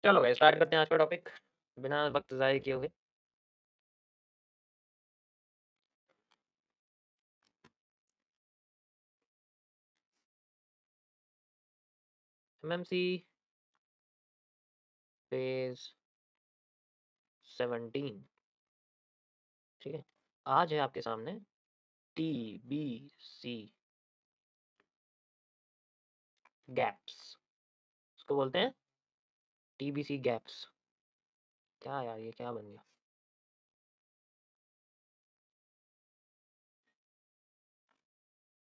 चलो भाई स्टार्ट करते हैं आज का टॉपिक बिना वक्त ज़ाय किए हुए। MMC page 17। ठीक है, आज है आपके सामने टी बी सी गैप्स, इसको बोलते हैं टी बी सी गैप्स। क्या यार, ये क्या बन गया?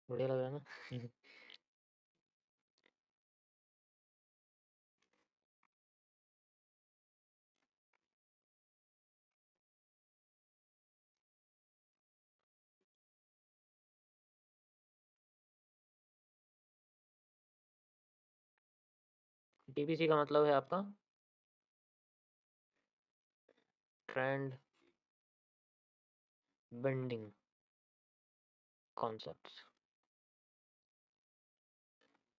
बढ़िया लग रहा है ना? टीबीसी का मतलब है आपका trend bending concepts.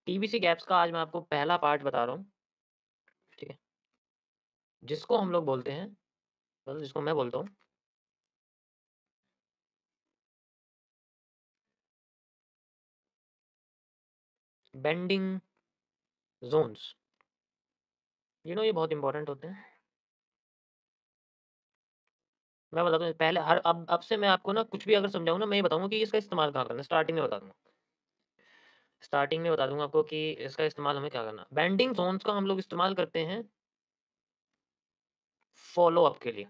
TBC gaps का आज मैं आपको पहला पार्ट बता रहा हूँ। ठीक है, जिसको हम लोग बोलते हैं, मतलब जिसको मैं बोलता हूँ बेंडिंग जोन्स। ये बहुत इंपॉर्टेंट होते हैं। मैं बताता हूँ पहले, हर अब से मैं आपको ना कुछ भी अगर समझाऊँ ना, मैं ये बताऊँगा कि इसका इस्तेमाल कहाँ करना है। स्टार्टिंग में बता दूँगा, स्टार्टिंग में बता दूँगा आपको कि इसका इस्तेमाल हमें क्या करना है। बेंडिंग ज़ोन्स का हम लोग इस्तेमाल करते हैं फ़ॉलो अप के लिए।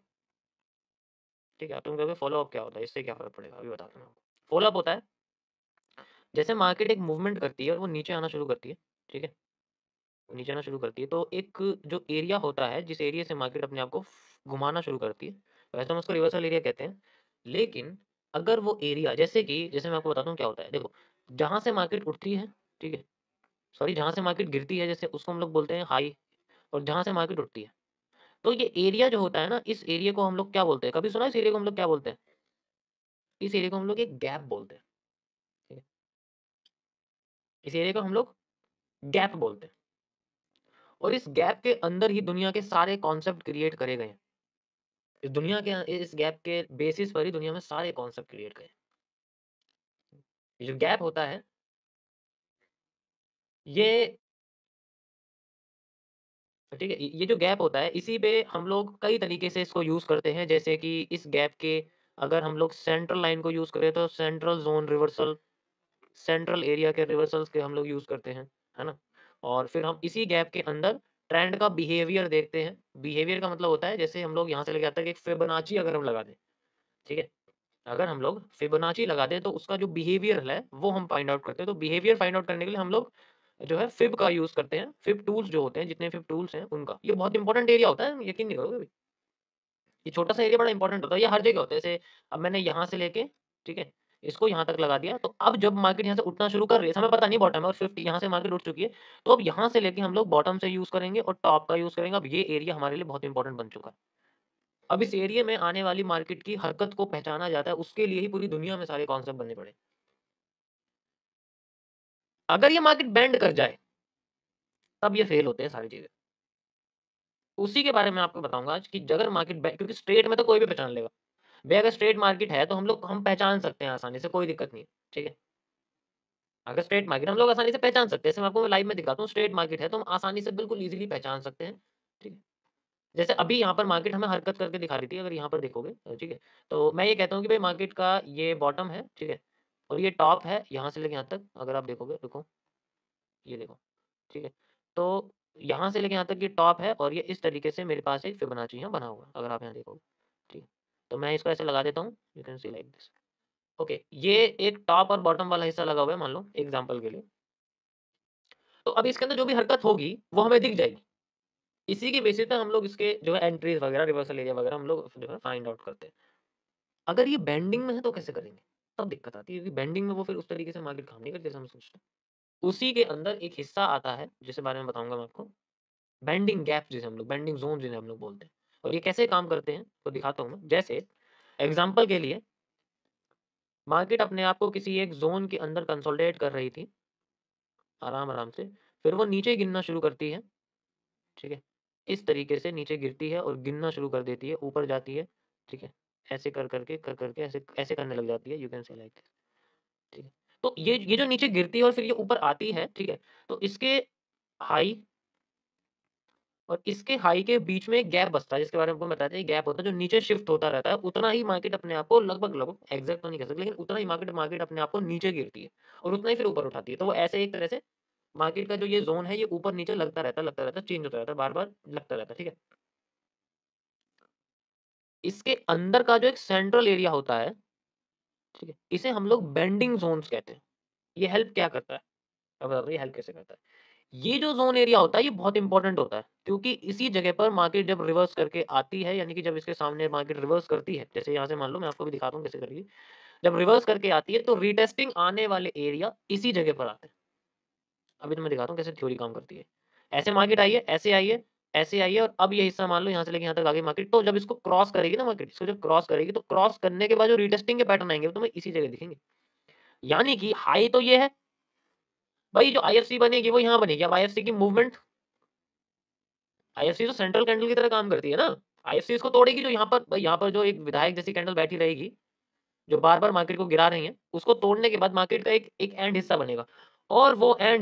ठीक है, अब तुम कहोगे फ़ॉलो अप क्या होता है? इससे क्या फ़र्क पड़ेगा? अभी बताता हूँ आपको। फ़ॉलो अप होता है, जैसे मार्केट एक मूवमेंट करती है और वो नीचे आना शुरू करती है, ठीक है? नीचे आना शुरू करती है, तो एक जो एरिया होता है, जिस एरिया से मार्केट अपने आप को घुमाना शुरू करती है, वैसे हम उसको रिवर्सल एरिया कहते हैं। लेकिन अगर वो एरिया, जैसे मैं आपको बताता हूँ क्या होता है। देखो, जहाँ से मार्केट उठती है, ठीक है? सॉरी, जहाँ से मार्केट गिरती है, जैसे उसको हम लोग बोलते हैं हाई, और जहाँ से मार्केट उठती है, तो ये एरिया जो होता है ना, इस एरिया को हम लोग क्या बोलते हैं? कभी सुना है इस एरिया को हम लोग क्या बोलते हैं? इस एरिया को हम लोग एक गैप बोलते हैं। ठीक है? इस एरिया को हम लोग गैप बोलते हैं, और इस गैप के अंदर ही दुनिया के सारे कॉन्सेप्ट क्रिएट करे गए हैं। इस गैप के बेसिस पर ही दुनिया में सारे कॉन्सेप्ट क्रिएट गए हैं। ये जो गैप होता है, ये ठीक है, ये जो गैप होता है, इसी पे हम लोग कई तरीके से इसको यूज़ करते हैं। जैसे कि इस गैप के, अगर हम लोग सेंट्रल लाइन को यूज़ करें तो central zone reversal, central area के रिवर्सल्स के हम लोग यूज़ करते हैं, है ना? और फिर हम इसी गैप के अंदर ट्रेंड का बिहेवियर देखते हैं। बिहेवियर का मतलब होता है, जैसे हम लोग यहाँ से लेके आता है कि एक फिबोनाची अगर हम लगा दें, ठीक है? अगर हम लोग फिबोनाची लगा दें तो उसका जो बिहेवियर है वो हम फाइंड आउट करते हैं। तो बिहेवियर फाइंड आउट करने के लिए हम लोग जो है फिब का यूज़ करते हैं। फिब टूल्स जो होते हैं, जितने फिब टूल्स हैं उनका, ये बहुत इंपॉर्टेंट एरिया होता है, यकीन नहीं करोगे अभी। ये छोटा-सा एरिया बड़ा इंपॉर्टेंट होता है, ये हर जगह होता है। जैसे अब मैंने यहाँ से लेके, ठीक है, इसको यहाँ तक लगा दिया, तो अब जब मार्केट यहाँ से उठना शुरू कर रही है, हमें पता नहीं बॉटम है और 50 यहाँ से मार्केट उठ चुकी है, तो अब यहाँ से लेके हम लोग बॉटम से यूज़ करेंगे और टॉप का यूज़ करेंगे। अब ये एरिया हमारे लिए बहुत इंपॉर्टेंट बन चुका है। अब इस एरिया में आने वाली मार्केट की हरकत को पहचाना जाता है, उसके लिए ही पूरी दुनिया में सारे कॉन्सेप्ट बनने पड़े। अगर ये मार्केट बेंड कर जाए, तब ये फेल होते हैं सारी चीज़ें। उसी के बारे में आपको बताऊँगा आज कि अगर मार्केट क्योंकि स्ट्रेट में तो कोई भी पहचान लेगा। भई अगर स्ट्रेट मार्केट है तो हम पहचान सकते हैं आसानी से, कोई दिक्कत नहीं है, ठीक है? अगर स्ट्रेट मार्केट हम लोग आसानी से पहचान सकते हैं, जैसे मैं आपको लाइव में दिखाता हूँ, स्ट्रेट मार्केट है तो हम आसानी से बिल्कुल ईज़िली पहचान सकते हैं, ठीक है? जैसे अभी यहाँ पर मार्केट हमें हरकत करके दिखा रही थी, अगर यहाँ पर देखोगे, ठीक है? तो मैं ये कहता हूँ कि भई मार्केट का ये बॉटम है, ठीक है? और ये टॉप है, यहाँ से लेके यहाँ तक अगर आप देखोगे, रुको, ये देखो, ठीक है? तो यहाँ से लेके यहाँ तक ये टॉप है और ये इस तरीके से मेरे पास एक फिबोनाची यहाँ बना हुआ है, अगर आप यहाँ देखोगे, ठीक है? तो मैं इसको ऐसे लगा देता हूँ, you can see like this. Okay, ये एक टॉप और बॉटम वाला हिस्सा लगा हुआ है मान लो एग्ज़ाम्पल के लिए। तो अब इसके अंदर जो भी हरकत होगी, वो हमें दिख जाएगी। इसी के बेसिस पे हम लोग इसके जो है एंट्रीज़ वगैरह, रिवर्सल एरिया वगैरह हम लोग जो है फाइंड आउट करते हैं। अगर ये बेंडिंग में है तो कैसे करेंगे? तब दिक्कत आती है, क्योंकि बेंडिंग में वो फिर उस तरीके से मार्केट काम नहीं करती जैसे हम सोचते हैं। उसी के अंदर एक हिस्सा आता है, जिसके बारे में बताऊँगा मैं आपको। बेंडिंग गैप्स जिसे हम लोग, बेंडिंग ज़ोन जिन्हें हम लोग बोलते हैं। और ये कैसे काम करते हैं, तो दिखाता हूँ मैं। जैसे एग्ज़ाम्पल के लिए, मार्केट अपने आप को किसी एक ज़ोन के अंदर कंसोलिडेट कर रही थी, आराम-आराम से। फिर वो नीचे गिरना शुरू करती है, ठीक है? इस तरीके से नीचे गिरती है और गिरना शुरू कर देती है, ऊपर जाती है, ठीक है? ऐसे कर करके ऐसे ऐसे करने लग जाती है, you can say like this, ठीक है? तो ये जो नीचे गिरती है और फिर ये ऊपर आती है, ठीक है? तो इसके हाई और इसके हाई के बीच में एक गैप बचता है, जिसके बारे में आपको बताया था, ये गैप होता है जो नीचे शिफ्ट होता रहता है, उतना ही मार्केट अपने आप को लगभग एग्ज़ैक्ट तो नहीं कह सकते, लेकिन उतना ही मार्केट मार्केट अपने आप को नीचे गिरती है और उतना ही फिर ऊपर उठाती है। तो वो ऐसे एक तरह से मार्केट का जो ये ज़ोन है, ये ऊपर-नीचे लगता रहता है, चेंज होता रहता है, बार-बार लगता रहता है, ठीक है? इसके अंदर का जो एक सेंट्रल एरिया होता है, ठीक है? इसे हम लोग बेंडिंग ज़ोन्स कहते हैं। ये हेल्प क्या करता है? अब बताता हूँ ये हेल्प कैसे करता है? ये जो ज़ोन एरिया होता है, ये बहुत इम्पोर्टेंट होता है, क्योंकि इसी जगह पर मार्केट जब रिवर्स करके आती है, यानी कि जब इसके सामने मार्केट रिवर्स करती है, जैसे यहाँ से मान लो मैं आपको भी दिखाता हूँ कैसे करेगी। जब रिवर्स करके आती है, तो रीटेस्टिंग आने वाले एरिया इसी जगह पर आते हैं। अभी तो मैं दिखाता हूँ कैसे थ्योरी काम करती है। ऐसे मार्केट आई है, ऐसे आई है, ऐसे आई है और अब ये हिस्सा मान लो यहाँ से लेके यहाँ तक आ गई मार्केट, तो जब इसको क्रॉस करेगी ना मार्केट, इसको जब क्रॉस करेगी, तो क्रॉस करने के बाद जो रीटेस्टिंग के पैटर्न आएँगे, वो तुम्हें इसी जगह दिखेंगे। यानी कि हाई तो ये है, भाई जो आईएफसी बनेगी वो यहाँ बनेगी। अब आईएफसी की मूवमेंट, आईएफसी तो सेंट्रल कैंडल की तरह काम करती है ना। आईएफसी इसको तोड़ेगी, जो यहाँ पर भाई यहाँ पर जो एक विधायक जैसी कैंडल बैठी रहेगी, जो बार-बार मार्केट को गिरा रही है, उसको तोड़ने के बाद मार्केट का एक एक एंड हिस्सा बनेगा और वो एंड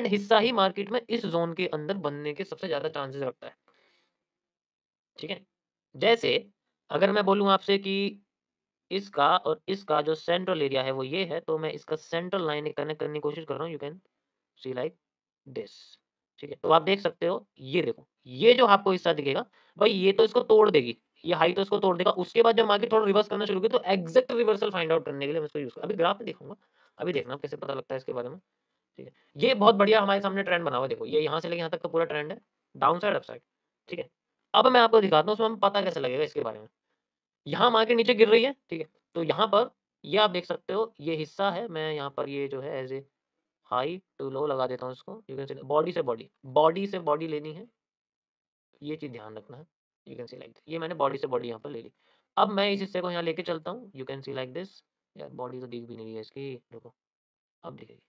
हिस्सा ही मार्केट में इस ज़ोन के अंदर बनने के सबसे ज़्यादा चांसेस रखता है, ठीक है? जैसे अगर मैं बोलूँ आपसे कि इसका और इसका जो सेंट्रल एरिया है वो ये है, तो मैं इसका सेंट्रल लाइन कनेक्ट करने की कोशिश कर रहा हूँ, you can see like this, ठीक है? तो आप देख सकते हो, ये देखो, ये जो आपको हिस्सा दिखेगा, भाई ये तो इसको तोड़ देगी, ये हाई तो इसको तोड़ देगा। उसके बाद जब मार्केट थोड़ा रिवर्स करना शुरू की, तो एग्जैक्ट रिवर्सल फाइंड आउट करने के लिए मैं इसको यूज़ अभी ग्राफ में दिखाऊँगा, अभी देखना कैसे पता लगता है इसके बारे में, ठीक है? ये बहुत बढ़िया हमारे सामने ट्रेंड बना हुआ है, देखो, ये यहाँ से लेके यहाँ तक का पूरा ट्रेंड है, डाउन साइड, अप साइड, ठीक है? अब मैं आपको दिखाता हूँ, उसमें हमें पता कैसे लगेगा इसके बारे में। यहाँ मार्केट नीचे गिर रही है, ठीक है? तो यहाँ पर ये आप देख सकते हो, ये हिस्सा है, मैं यहाँ पर ये जो है as a high to low लगा देता हूँ इसको, यू कैन सी बॉडी से बॉडी लेनी है, ये चीज़ ध्यान रखना है, you can see like this, ये मैंने बॉडी से बॉडी यहाँ पर ले ली। अब मैं इस हिस्से को यहाँ लेके चलता हूँ, you can see like this, यार बॉडी तो दिख भी नहीं रही है इसकी, रुको, अब दिखेगी।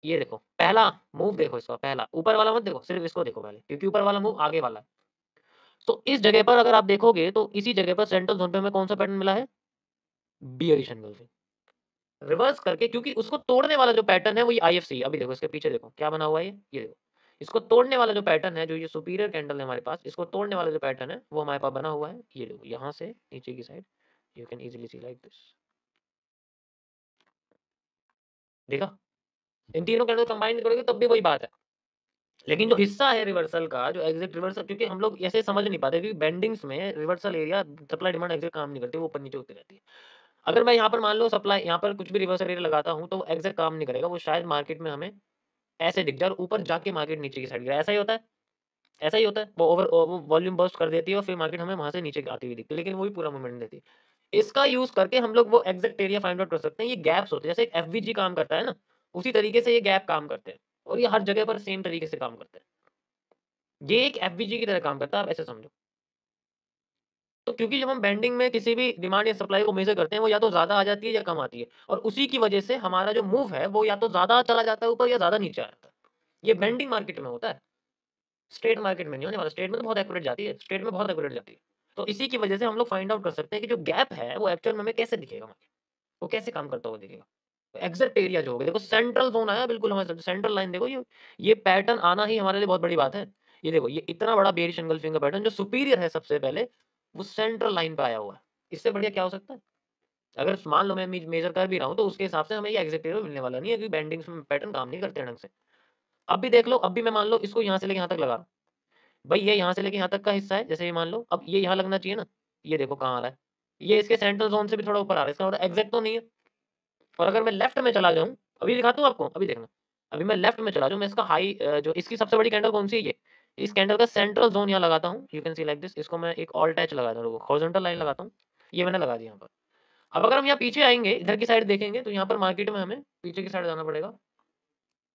ये देखो, पहला मूव देखो इसका, पहला, ऊपर वाला मत देखो, सिर्फ़ इसको देखो पहले, क्योंकि ऊपर वाला मूव आगे वाला है। तो इस जगह पर अगर आप देखोगे, तो इसी जगह पर सेंट्रल ज़ोन पे हमें कौन-सा पैटर्न मिला है? Bearish angle. रिवर्स करके, क्योंकि उसको तोड़ने वाला जो पैटर्न है वो ये आईएफसी है। अभी देखो इसके पीछे देखो क्या बना हुआ है ये देखो। इसको तोड़ने वाला जो पैटर्न है, जो ये सुपीरियर कैंडल है हमारे पास, इसको तोड़ने वाला जो पैटर्न है वो हमारे पास बना हुआ है। ये देखो यहाँ से नीचे की side, you can easily C like this, देखा? इन तीनों कैंडल कंबाइन करोगे तब भी वही बात है। लेकिन जो हिस्सा है रिवर्सल का, जो एग्जैक्ट रिवर्सल, क्योंकि हम लोग ऐसे समझ नहीं पाते, क्योंकि बेंडिंग्स में reversal area, supply demand exact काम नहीं करती, वो ऊपर नीचे होती रहती है। अगर मैं यहाँ पर मान लो सप्लाई, यहाँ पर कुछ भी रिवर्सल एरिया लगाता हूँ, तो वो एग्जैक्ट काम नहीं करेगा, वो शायद मार्केट में हमें ऐसे दिख जाए और ऊपर जाके मार्केट नीचे की साइड गिरे, ऐसा ही होता है। ऐसा ही होता है, वो वॉल्यूम बर्स्ट कर देती है और फिर मार्केट हमें वहाँ से नीचे आती हुई दिखती है, लेकिन वो भी पूरा मूवमेंट देती है। इसका यूज़ करके हम लोग वो एग्ज़ैक्ट एरिया फाइंड आउट कर सकते हैं। ये गैप्स होते हैं, जैसे एक एफवीजी काम करता है ना, उसी तरीके से ये गैप काम करते हैं और ये हर जगह पर सेम तरीके से काम करते हैं। ये एक एफवीजी की तरह काम करता है, आप ऐसे समझो। तो क्योंकि जब हम बेंडिंग में किसी भी डिमांड या सप्लाई को मेज़र करते हैं, वो या तो ज़्यादा आ जाती है या कम आती है और उसी की वजह से हमारा जो मूव है, वो या तो ज़्यादा चला जाता है ऊपर या ज़्यादा नीचे आ जाता है। ये बेंडिंग मार्केट में होता है। स्ट्रेट मार्केट में नहीं होने वाला, स्ट्रेट में तो बहुत एक्यूरेट जाती है, स्ट्रेट में बहुत एक्यूरेट जाती है। तो इसी की वजह से हम लोग फाइंड आउट कर सकते हैं कि जो गैप है वो एक्चुअल में हमें कैसे दिखेगा, वो कैसे काम करता हुआ दिखेगा। एग्ज़ैक्ट एरिया जो होगा, देखो सेंट्रल ज़ोन आया बिल्कुल हमारे साथ, सेंट्रल लाइन देखो, ये पैटर्न आना ही हमारे लिए बहुत बड़ी बात है। ये देखो, ये इतना बड़ा बेयरिश एंगल्फिंग का पैटर्न जो सुपीरियर है सबसे पहले, वो सेंट्रल लाइन पे आया हुआ है। इससे बढ़िया क्या हो सकता है? अगर मान लो मैं मेज़र कर भी रहा हूँ, तो उसके हिसाब से हमें ये एग्ज़ैक्ट एरिया मिलने वाला नहीं है, क्योंकि बेंडिंग्स में पैटर्न काम नहीं करते हैं ढंग से। अब भी देख लो, अब भी मैं मान लो इसको यहाँ से लेके यहाँ तक लगा रहा हूँ। भई ये यहाँ से लेके यहाँ तक का हिस्सा है, जैसे ये मान लो, अब ये यहाँ लगना चाहिए ना, ये देखो कहाँ आ रहा है। ये इसके सेंट्रल ज़ोन से भी थोड़ा ऊपर आ रहा है, इसका मतलब एग्ज़ैक्ट तो नहीं है। और अगर मैं लेफ्ट में चला जाऊँ, अभी दिखाता हूँ आपको, अभी देखना। अभी मैं लेफ्ट में चला जाऊँ, मैं इसका हाई जो इसकी सबसे बड़ी कैंडल कौन-सी है ये? इस कैंडल का सेंट्रल ज़ोन यहाँ लगाता हूँ, you can see like this, इसको मैं एक ऑल टच लगाता हूँ, रुको, हॉरिज़ॉन्टल लाइन लगाता हूँ, ये मैंने लगा दिया यहाँ पर। अब अगर हम यहाँ पीछे आएँगे, इधर की साइड देखेंगे, तो यहाँ पर मार्केट में हमें पीछे की साइड जाना पड़ेगा,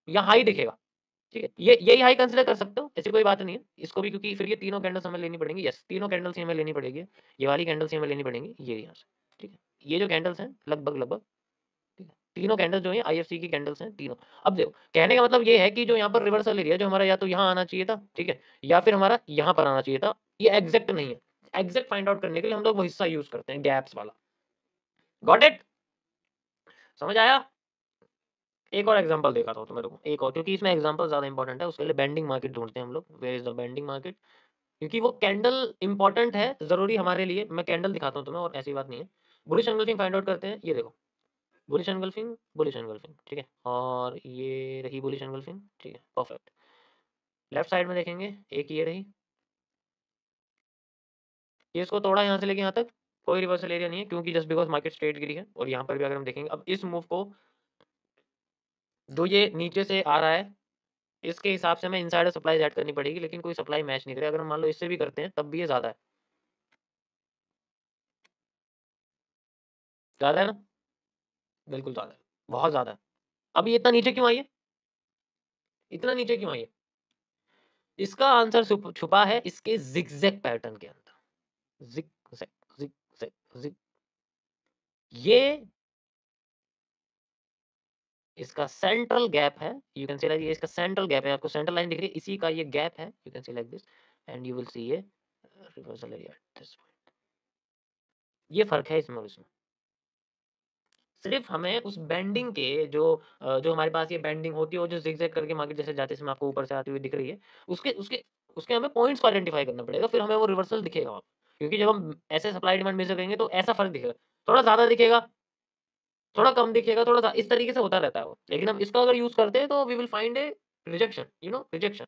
यहाँ हाई दिखेगा। ठीक है? ये यही हाई कंसीडर कर सकते हो, ऐसी कोई बात नहीं है। इसको भी, क्योंकि फिर ये तीनों कैंडल्स हमें लेनी पड़ेंगी, यस, तीनों कैंडल्स ही हमें लेनी पड़ेगी। ये वाली कैंडल्स ही हमें लेनी पड़ेंगी, ये यहाँ से, ठीक है? ये जो कैंडल्स हैं लगभग-लगभग, ठीक है? तीनों कैंडल्स जो हैं आईएफसी की कैंडल्स हैं तीनों। अब देखो कहने का मतलब ये है कि जो यहाँ पर रिवर्सल एरिया जो हमारा या तो यहाँ आना चाहिए था, ठीक है, या फिर हमारा यहाँ पर आना चाहिए था, ये एग्जैक्ट नहीं है। एग्जैक्ट फाइंड आउट करने के लिए हम लोग वो हिस्सा यूज करते हैं गैप्स वाला। Got it? समझ आया? एक और एग्जांपल देखा था तो मेरे को, एक और, क्योंकि इसमें एग्जांपल ज्यादा इंपॉर्टेंट है, उसके लिए बेंडिंग मार्केट ढूंढते हैं हम लोग। Where is the bending market? क्योंकि वो कैंडल इंपॉर्टेंट है जरूरी हमारे लिए। मैं कैंडल दिखाता हूँ तुम्हें, और ऐसी बात नहीं है। बुलिश एंगल्फिंग फाइंड आउट करते हैं। ये देखो बुलिश एंगल्फिंग, बुलिश एंगल्फिंग, ठीक है, और ये रही बुलिश एंगल्फिंग, ठीक है, परफेक्ट। लेफ्ट साइड में देखेंगे, एक ये रही, ये इसको तोड़ा यहाँ से लेके यहाँ तक, कोई रिवर्सल एरिया नहीं है, क्योंकि जस्ट बिकॉज मार्केट स्ट्रेट गिरी है। और यहाँ पर भी अगर हम देखेंगे, अब इस मूव को जो ये नीचे से आ रहा है, इसके हिसाब से हमें इनसाइडर सप्लाई ऐड करनी पड़ेगी, लेकिन कोई सप्लाई मैच नहीं करे। अगर हम मान लो इससे भी करते हैं तब भी ये ज्यादा है, ज्यादा है ना? बिल्कुल ज्यादा है, बहुत ज्यादा है। अब ये इतना नीचे क्यों आई है? इतना नीचे क्यों आई है? इसका आंसर छुपा है इसके जिगजैग पैटर्न के अंदर। जिगजैग, जिगजैग, जिग, ये इसका सेंट्रल गैप है। यू कैन सी लाइक, ये इसका सेंट्रल गैप है, आपको सेंट्रल लाइन दिख रही है, इसी का ये गैप है। You can see like this, and you will see ये reversal area at this point. ये फर्क है इसमें और इसमें। सिर्फ हमें उस बेंडिंग के जो हमारे पास ये बेंडिंग होती है, वो जो जिगजैग करके मार्केट जैसे जाते समय आपको ऊपर से आती हुई दिख रही है, उसके उसके उसके हमें पॉइंट्स को आइडेंटिफाई करना पड़ेगा, फिर हमें वो रिवर्सल दिखेगा वहाँ। क्योंकि जब हम ऐसे सप्लाई डिमांड मेजर करेंगे तो ऐसा फर्क दिखेगा, थोड़ा ज्यादा दिखेगा, थोड़ा कम दिखेगा, थोड़ा इस तरीके से होता रहता है वो। लेकिन हम इसका अगर यूज करते हैं तो we will find a rejection, rejection.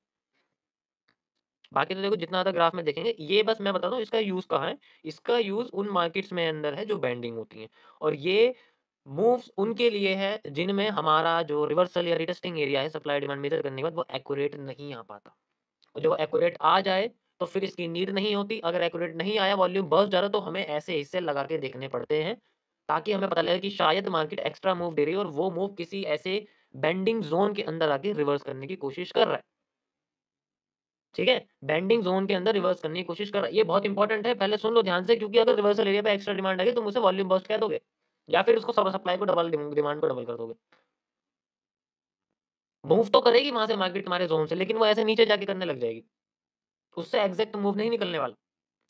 बाकी तो देखो जितना ज्यादा ग्राफ में देखेंगे, ये बस मैं बता दूं इसका यूज कहाँ है। इसका यूज उन मार्केट्स में अंदर है जो बेंडिंग होती हैं, और ये मूव्स उनके लिए है जिनमें हमारा जो रिवर्सल या रिटेस्टिंग एरिया है सप्लाई डिमांड मेजर करने के बाद वो एक्यूरेट नहीं आ पाता। और जब एक्यूरेट आ जाए तो फिर इसकी नीड नहीं होती। अगर एक्यूरेट नहीं आया, वॉल्यूम बस्ट जा रहा, तो हमें ऐसे हिस्से लगा के देखने पड़ते हैं, ताकि हमें पता लगे कि शायद मार्केट एक्स्ट्रा मूव दे रही है और वो मूव किसी ऐसे बेंडिंग जोन के अंदर आके रिवर्स करने की कोशिश कर रहा है। ठीक है, बेंडिंग जोन के अंदर रिवर्स करने की कोशिश कर रहा है। ये बहुत इंपॉर्टेंट है, पहले सुन लो ध्यान से, क्योंकि अगर रिवर्सल एरिया पे एक्स्ट्रा डिमांड आ गई, तुम उसे वॉल्यूम बस्ट कह दोगे, या फिर उसको सप्लाई को डबल, डिमांड को डबल कर दोगे। मूव तो करेगी वहां से मार्केट तुम्हारे जोन से, लेकिन वो ऐसे नीचे जाके करने लग जाएगी, उससे एग्जैक्ट मूव नहीं निकलने वाला।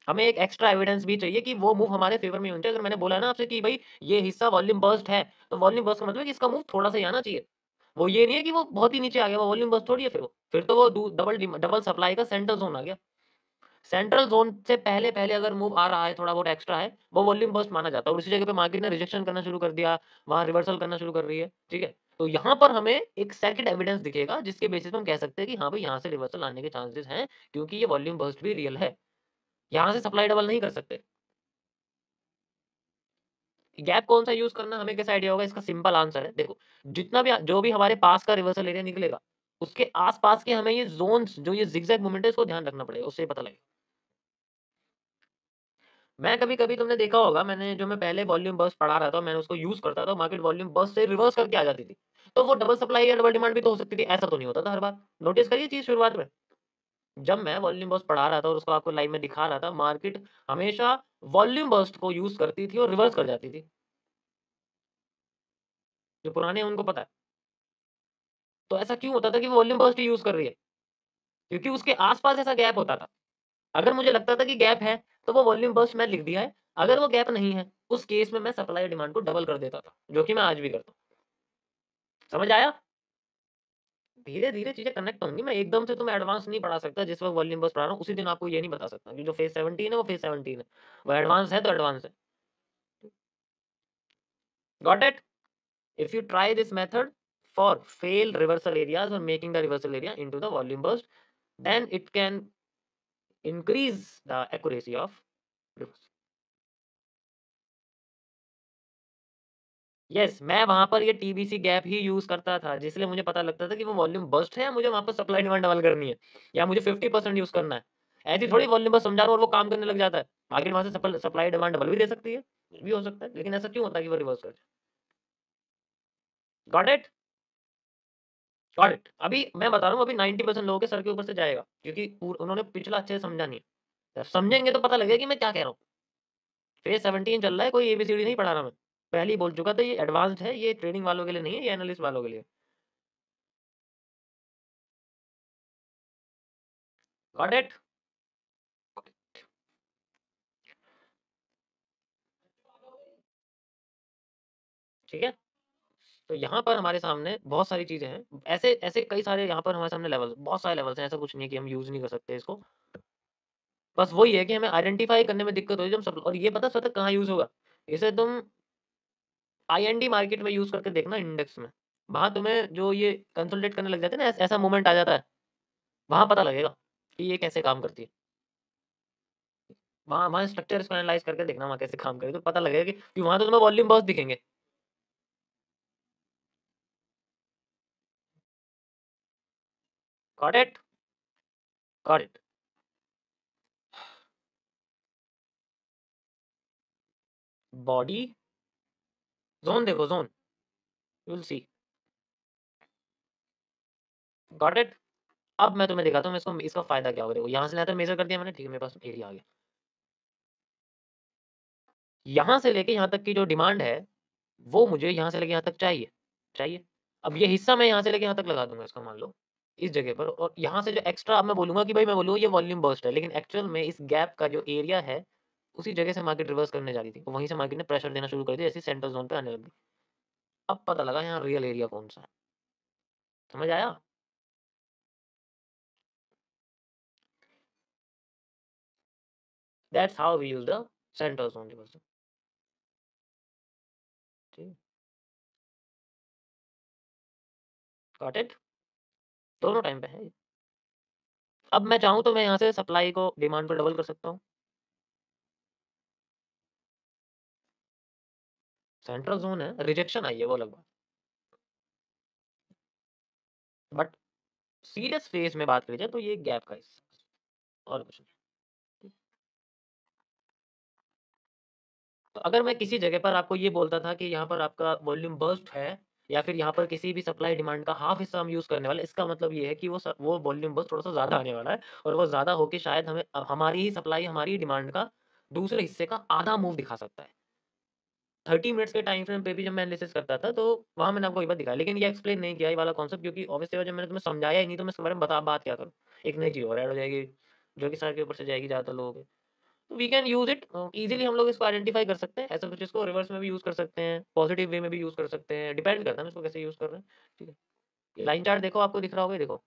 हमें एक एक्स्ट्रा एविडेंस भी चाहिए कि वो मूव हमारे फेवर में होनी चाहिए। अगर मैंने बोला ना आपसे कि भाई ये हिस्सा वॉल्यूम बर्स्ट है, तो वॉल्यूम बर्स्ट का मतलब है कि इसका मूव थोड़ा सा ही आना चाहिए। वो ये नहीं है कि वो बहुत ही नीचे आ गया, वो वॉल्यूम बर्स्ट थोड़ी है। फिर तो वो डबल डबल सप्लाई का सेंट्रल जोन आ गया। सेंट्रल जोन से पहले पहले अगर मूव आ रहा है, थोड़ा बहुत एक्स्ट्रा है, वो वॉल्यूम बर्स्ट माना जाता है। और उसी जगह पे मार्केट ने रिजेक्शन करना शुरू कर दिया, वहां रिवर्सल करना शुरू कर रही है, ठीक है। तो यहाँ पर हमें एक सेकंड एविडेंस दिखेगा, जिसके बेसिस पे हम कह सकते हैं कि हाँ भाई यहाँ से रिवर्सल आने के चांसेस हैं, क्योंकि ये वॉल्यूम बर्स्ट भी रियल है। यहाँ से सप्लाई डबल नहीं कर सकते। गैप कौन सा यूज करना, हमें कैसा आइडिया होगा? इसका सिंपल आंसर है, देखो, जितना भी जो भी हमारे पास का रिवर्सल एरिया निकलेगा, उसके आसपास के हमें ये जोन्स, जो ये जिगजैग मूवमेंट है, इसको ध्यान रखना पड़ेगा, उससे पता लगेगा। मैं कभी कभी तुमने देखा होगा, मैंने जो मैं पहले वॉल्यूम बर्स्ट पढ़ा रहा था, मैंने उसको यूज करता था, मार्केट वॉल्यूम बर्स्ट से रिवर्स करके आ जाती थी। तो वो डबल सप्लाई या डबल डिमांड भी तो हो सकती थी, ऐसा तो नहीं होता था हर बार। नोटिस करिए चीज शुरुआत में, जब मैं वॉल्यूम बर्स्ट पढ़ा रहा था और उसको आपको लाइव में दिखा रहा था, मार्केट हमेशा वॉल्यूम बर्स्ट को यूज करती थी और रिवर्स कर जाती थी। जो पुराने हैं उनको पता है। तो ऐसा क्यों होता था कि वो वॉल्यूम बर्स्ट ही यूज कर रही है? क्योंकि उसके आस-पास ऐसा गैप होता था। अगर मुझे लगता था कि गैप है, तो वो वॉल्यूम बर्स्ट मैंने लिख दिया है। अगर वो गैप नहीं है, उस केस में मैं सप्लाई डिमांड को डबल कर देता था, जो कि मैं आज भी करता हूँ। समझ आया? धीरे-धीरे चीज़ें कनेक्ट होंगी। मैं एकदम से तुम्हें एडवांस नहीं पढ़ा सकता। जिस वक़्त वॉल्यूम बर्स्ट पढ़ा रहा हूँ, उसी दिन आपको ये नहीं बता सकता कि जो फेज़ 17 है, वो फेज़ 17 है। वो एडवांस है तो एडवांस है। Got it? If you try this method for failed reversal areas or making the reversal area into the volume burst, then it can increase the accuracy of reversal. Yes, मैं वहां पर ये TBC gap ही use करता था, जिसलिए मुझे पता लगता था कि वो वॉल्यूम बस्ट है, मुझे वहां पर सप्लाई डिमांड डबल करनी है, या मुझे 50% यूज करना है। ऐसी थोड़ी वॉल्यूम बस समझा रहा हूँ और वो काम करने लग जाता है। आगे वहां से सप्लाई डिमांड डबल भी दे सकती है, कुछ भी हो सकता है, लेकिन ऐसा क्यों होता है कि वो रिवर्स कर? Got it? Got it? अभी मैं बता रहा हूँ, अभी 90% लोगों के सर के ऊपर से जाएगा, क्योंकि उन्होंने पिछला अच्छे से समझा नहीं है। जब समझेंगे तो पता लगेगा कि मैं क्या कह रहा हूँ। फेज 17 चल रहा है, कोई एबीसीडी नहीं पढ़ा रहा मैं। पहले ही बोल चुका था, ये एडवांस्ड है, ये ट्रेडिंग वालों के लिए नहीं है, ये एनालिस्ट वालों के लिए। Got it? ठीक है? तो यहाँ पर हमारे सामने बहुत सारी चीज़ें हैं। ऐसे ऐसे कई सारे यहाँ पर हमारे सामने लेवल्स, बहुत सारे लेवल्स हैं, ऐसा कुछ नहीं है कि हम यूज़ नहीं कर सकते इसको। बस वही है कि हमें आइडेंटिफ़ाई करने में दिक्कत होगी जब सब, और ये पता स्वतः कहाँ यूज़ होगा? इसे तुम आईएनडी मार्केट में यूज़ करके देखना, इंडेक्स में। वहाँ तुम्हें जो ये कंसोलिडेट करने लग जाते हैं ना, ऐसा मोमेंट आ जाता है, वहाँ पता लगेगा कि ये कैसे काम करती है। वहाँ वहाँ स्ट्रक्चर इसको एनालाइज़ करके देखना वहाँ कैसे काम करे, तो पता लगेगा कि वहाँ तो तुम्हें वॉल्यूम बर्स्ट दिखेंगे। Got it? Got it. Body zone देखो, zone, you will see. Got it? अब मैं तुम्हें दिखाता हूँ इसको, इसका फ़ायदा क्या होगा। देखो यहाँ से लाया था, मेज़र कर दिया मैंने, ठीक है, मेरे पास एरिया आ गया। यहाँ से लेके यहाँ तक की जो डिमांड है, वो मुझे यहाँ से लेके यहाँ तक चाहिए, चाहिए। अब ये हिस्सा मैं यहाँ से लेके यहाँ तक लगा दूँगा इसका, मान लो इस जगह पर, और यहाँ से जो एक्स्ट्रा, अब मैं बोलूँगा कि भाई, मैं बोलूँगा ये वॉल्यूम बर्स्ट है, लेकिन एक्चुअल में इस गैप का जो एरिया है, उसी जगह से मार्केट रिवर्स करने जा रही थी। वहीं से मार्केट ने प्रेशर देना शुरू कर दिया, जैसे सेंट्रल ज़ोन पे आने लगी। अब पता लगा यहाँ रियल एरिया कौन-सा है। समझ आया? That's how we use the central zone reversal. ठीक है? Got it? दोनों टाइम पे है ये। अब मैं चाहूँ तो मैं यहाँ से सप्लाई को डिमांड पे डबल कर सकता हूँ। सेंट्रल ज़ोन है, रिजेक्शन आई है, वो अलग बात। बट सीरियस फेज़ में बात करी जाए तो ये गैप का हिस्सा, और कुछ नहीं। तो अगर मैं किसी जगह पर आपको ये बोलता था कि यहाँ पर आपका वॉल्यूम बर्स्ट है, या फिर यहाँ पर किसी भी सप्लाई डिमांड का हाफ हिस्सा हम यूज़ करने वाले हैं, इसका मतलब ये है कि वो वॉल्यूम बर्स्ट थोड़ा-सा ज़्यादा आने वाला है, और वो ज़्यादा होके शायद हमें हमारी ही सप्लाई, हमारी ही डिमांड का दूसरे हिस्से का आधा मूव दिखा सकता है। 30 मिनट्स के टाइम फ्रेम पे भी जब मैं एनालिसिस करता था, तो वहाँ मैंने आपको वही बात दिखाया, लेकिन ये एक्सप्लेन नहीं किया ये वाला कॉन्सेप्ट, क्योंकि ऑब्वियस सी बात है, जब मैंने तुम्हें समझाया ही नहीं, तो मैं इसके बारे में बता बात क्या करूँ? एक नई चीज़ और ऐड हो जाएगी, जो कि सर के ऊपर से जाएगी ज़्यादातर लोगों के। तो we can use it easily, हम लोग इसको आइडेंटिफ़ाई कर सकते हैं। ऐसा कुछ इसको रिवर्स में भी यूज़ कर सकते हैं, पॉज़िटिव वे में भी यूज़ कर सकते हैं, डिपेंड करता है हम इसको कैसे यूज़ कर रहे हैं। ठीक है? ये लाइन चार्ट देखो, आपको दिख रहा होगा, ये देखो,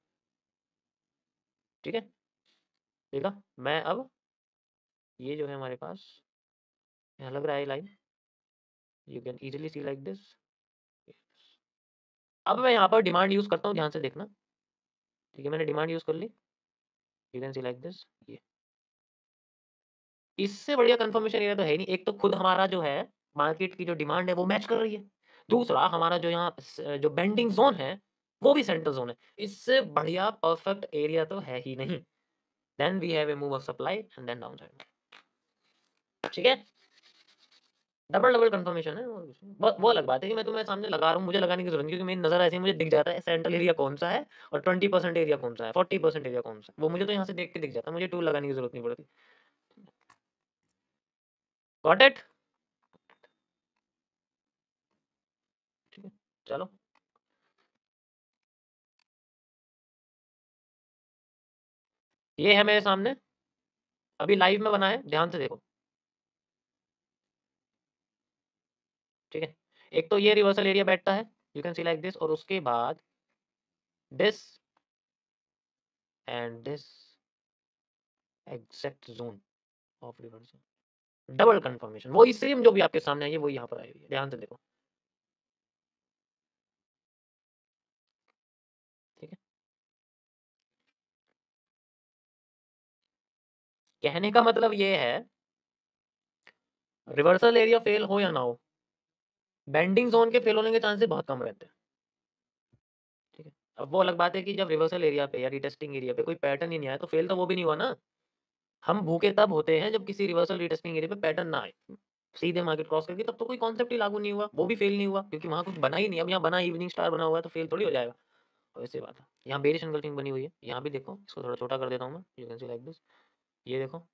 ठीक है? देखा? मैं अब ये जो है हमारे पास, यहाँ लग रहा है line, you can easily see like this. अब मैं यहाँ पर डिमांड यूज़ करता हूँ, ध्यान से देखना। ठीक है? मैंने डिमांड यूज़ कर ली, you can see like this, ये। इससे बढ़िया कन्फर्मेशन एरिया तो है ही नहीं। एक तो खुद हमारा जो है, मार्केट की जो डिमांड है वो मैच कर रही है। दूसरा, हमारा जो यहाँ जो बेंडिंग ज़ोन है, वो भी सेंट्रल ज़ोन है। इससे बढ़िया परफेक्ट एरिया तो है ही नहीं। Then we have a move of supply and then downside. ठीक है? डबल-डबल कन्फर्मेशन है, और कुछ नहीं। वो अलग बात है कि मैं तुम्हें सामने लगा रहा हूँ, मुझे लगाने की ज़रूरत नहीं, क्योंकि मेरी नज़र ऐसे ही मुझे दिख जाता है सेंट्रल एरिया कौन-सा है, और 20% एरिया कौन-सा है, 40% एरिया कौन-सा है। वो मुझे तो यहाँ से देख के दिख जाता है, मुझे टूल लगाने की ज़रूरत नहीं पड़ती। Got it? ठीक है, चलो। ये है मेरे सामने, अभी लाइव में बना है, ध्यान से देखो। ठीक है? एक तो ये रिवर्सल एरिया बैठता है, you can see like this, और उसके बाद this and this exact zone of reversal. Double confirmation, वही सेम जो भी आपके सामने आई है, वही यहाँ पर आई हुई है, ध्यान से देखो। ठीक है? कहने का मतलब ये है, रिवर्सल एरिया फेल हो या ना हो, बेंडिंग ज़ोन के फेल होने के चांसेस बहुत कम रहते हैं। ठीक है? अब वो अलग बात है कि जब रिवर्सल एरिया पे या रिटेस्टिंग एरिया पे कोई पैटर्न ही नहीं आया, तो फेल तो वो भी नहीं हुआ ना। हम भूखे तब होते हैं जब किसी रिवर्सल रिटेस्टिंग एरिया पे पैटर्न ना आए। सीधे मार्केट क्रॉस करके, तब तो कोई कॉन्सेप्ट ही लागू नहीं हुआ, वो भी फेल नहीं हुआ, क्योंकि वहाँ कुछ बना ही नहीं। अब यहाँ बना, इवनिंग स्टार बना हुआ है, तो फेल थोड़ी हो जाएगा। वैसी बात है। यहाँ बेरिश एंगल्फिंग बनी हुई है, यहाँ भी देखो, इसको थोड़ा छोटा कर देता हूँ मैं, you can see like this, ये देखो।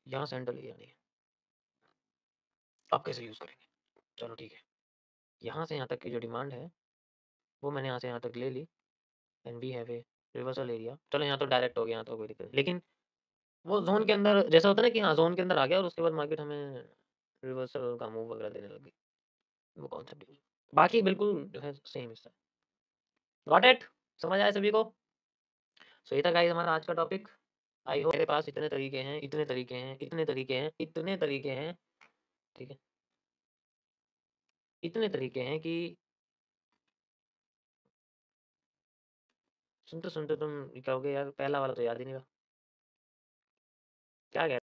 यहाँ सेंट्रल एरिया नहीं है। अब कैसे यूज़ करेंगे? चलो ठीक है। यहाँ से यहाँ तक की जो डिमांड है, वो मैंने यहाँ से यहाँ तक ले ली and we have a reversal area. चलो यहाँ तो डायरेक्ट हो गया, यहाँ तो कोई दिक्कत नहीं। लेकिन वो ज़ोन के अंदर जैसा होता है ना कि हाँ, ज़ोन के अंदर आ गया और उसके बाद मार्केट हमें रिवर्सल का मूव वगैरह देने लगी। वो कॉन्सेप्ट है। बाकी बिल्कुल जो है सेम हिस्सा है। Got it? समझ आया सभी को? सो ये था गाइस हमारा आज का टॉपिक। आई होप मेरे पास इतने तरीके हैं, इतने तरीके हैं, इतने तरीके हैं, इतने तरीके हैं, ठीक है? इतने तरीके हैं कि सुनते-सुनते तुम ये कहोगे यार पहला वाला तो याद ही नहीं रहा। क्या कह